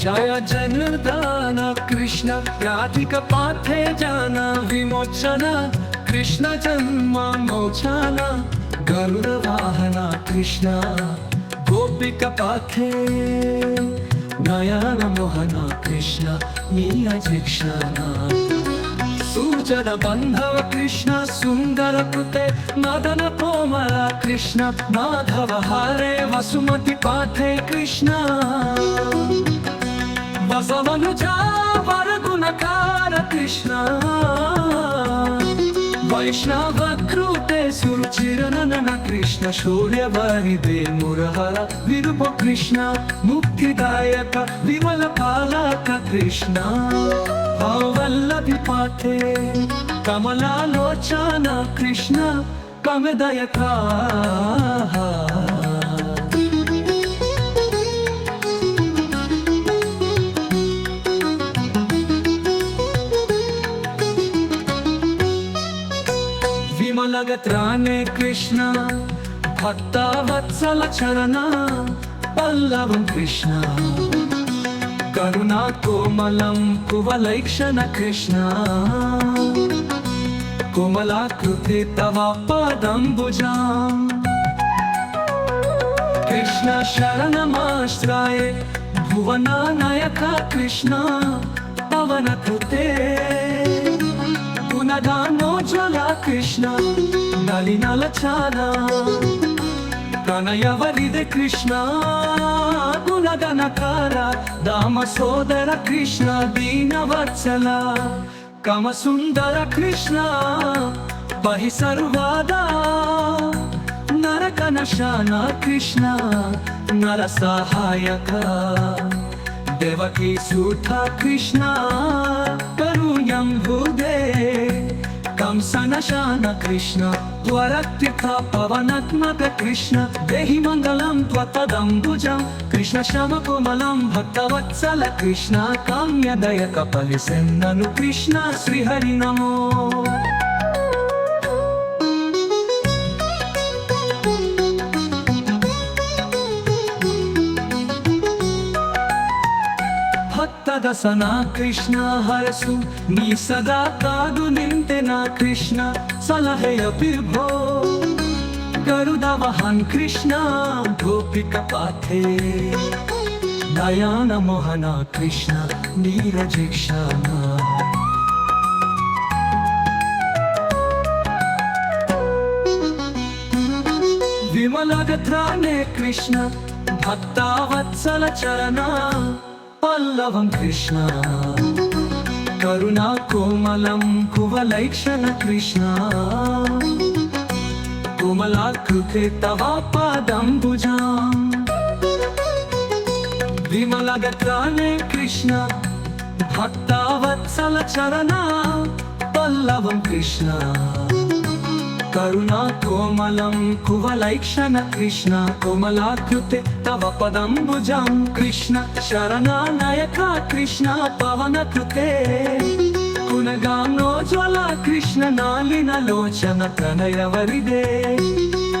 जय जनार्दन कृष्ण राधिकापथे जन विमोचन कृष्ण जन्म मोचन गरुड वाहन कृष्ण गोपिकापथे नयन मोहन कृष्ण नीरजीक्षण सूचन बंधव कृष्ण सुंदर कृते मदन कोमल कृष्ण माधव हरे वसुमति पाथे कृष्ण बसवनुजा वर गुणकार कृष्ण वैष्णव कृते सुरुचिरनन कृष्ण शौर्य वरिदे मुरहर विरूप कृष्ण मुक्तिदायक विमल पालक कृष्ण वल्लभी पाथे कमलालोचन कृष्ण कमदयक विमलगत्राणे कृष्ण भक्तवत्सल चरण पल्लवं कृष्ण करुणा कोमलं कुवलैक्षण कृष्ण कोमलाकृते तव पादम्बुजां कृष्ण शरणमाश्रये भुवनानायक कृष्ण पवनकृते गुणगानोज्ज्वल कृष्ण नलिनलचान प्रणयवरिदे कृष्ण गुणगणकार दाम सोदर कृष्ण दीनवत्सल कम सुंदर कृष्ण बहि सर्वदा नरकनशन कृष्ण नर सहायक देवकी सूत कृष्ण करुण्यं हृदे कंसनशन कृष्ण त्वरतीर्थ पवनात्मक कृष्ण देहि मंगलं त्वत्पदम्बुजं कृष्ण श्यामकोमलं भक्तवत्सल कृष्ण काम्यदयक परिसेन्ननु कृष्ण श्रीहरि नमो दसन कृष्ण हरसु नी सदा कादु निंतेन कृष्ण सलहेय विभो गरुड वाहन कृष्ण गोपिकापथे नयन मोहन कृष्ण नीरजीक्षण विमलगत्राणे कृष्ण भक्तवत्सल चरण पल्लवं कृष्ण करुणा कोमलं कुवलैक्षण कृष्ण कोमलाकृते तव पादम्बुजां विमलगत्राणे कृष्ण भक्तवत्सल चरण पल्लवं कृष्ण करुणा कोमलं कुवलैक्षण कृष्ण कोमलाकृते तव पदम्बुजं कृष्ण शरणनायक कृष्ण पवनकृते गुणगानोज्ज्वल कृष्ण नालिनलोचन प्रणयवरिदे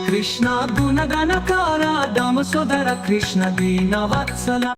कृष्ण गुणगणकार दामोदर कृष्ण दीनवत्सल